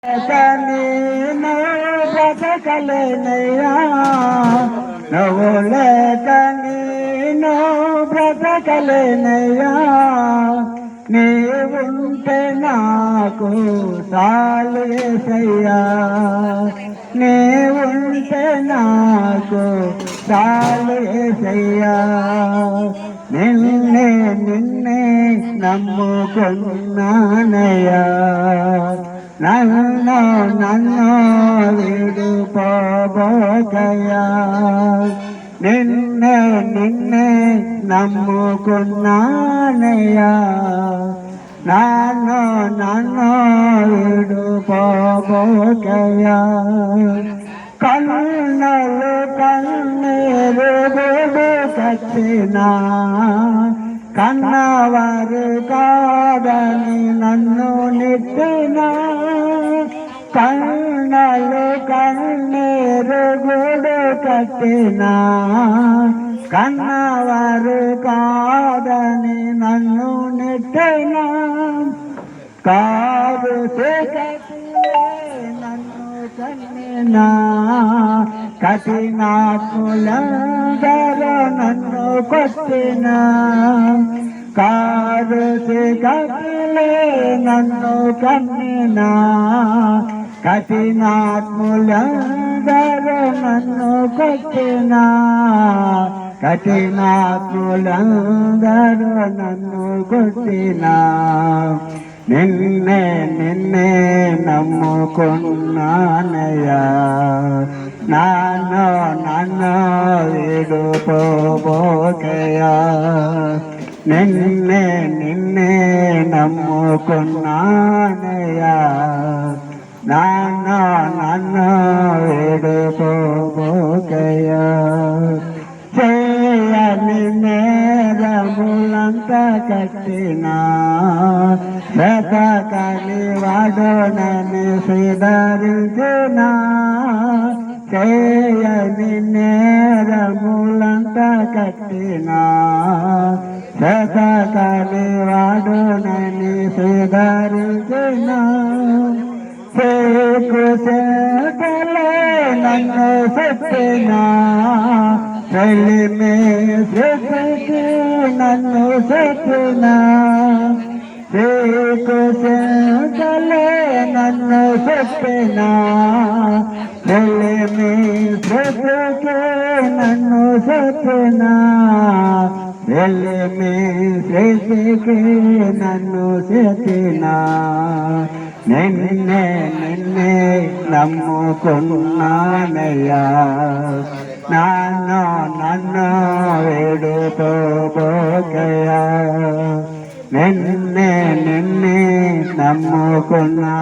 నేను బ్రతకలేనయ్యా, నువ్వు లేక నేను బ్రతకలేనయ్యా. నీవుంటే నాకు చాలు యేసయ్యా, నీవుంటే నాకు చాలు యేసయ్యా. నిన్నే నమ్ముకున్నానయ్యా, నన్ను విడుపోబోకయ్యా. నిన్నే నమ్ముకున్నానయ్యా, నన్ను విడుపోబోకయ్యా. కన్నులు కన్నీరు కట్టినా కన్నవారు కాదని నన్ను నెట్టినా, కన్నలు కన్నీరు గూడు కట్టినా కన్నవారు కాదని నన్ను నెట్టినా, కాదు నన్ను కన్నినా కఠినాత్ములందరూ నన్ను కొట్టినా, కాదు కట్టిలే నన్ను కన్నినా కఠినాత్ములందరూ నన్ను కొట్టినా, కఠినాత్ములందరూ నన్ను కొట్టినా. నిన్నే నమ్ముకున్నానయ్యా, నన్ను విడుపోబోకయ్యా. నిన్నే నమ్ముకున్నానయ్యా, నన్ను విడుపోబోకయ్యా. చేయని నేరములంతా కట్టినా బ్రతకని వాడోనని సుధరించినా, చేయని నేరములంతా కట్టినా బ్రతకని వాడోనని సుధరించినా, చేకు చేతలే నన్ను చెప్పినా చెల్లిమే చెప్పి నన్ను చెప్పినా, చేకు చేతలే నన్ను చెప్పినా చెల్లిమే చెప్పి నన్ను చెప్పినా, చెల్లిమే చెప్పి నన్ను చెప్పినా. నిన్నే నమ్ముకున్నానయ్యా, నన్ను విడుపోబోకయ్యా. నిన్నే నమ్ముకున్నానయ్యా,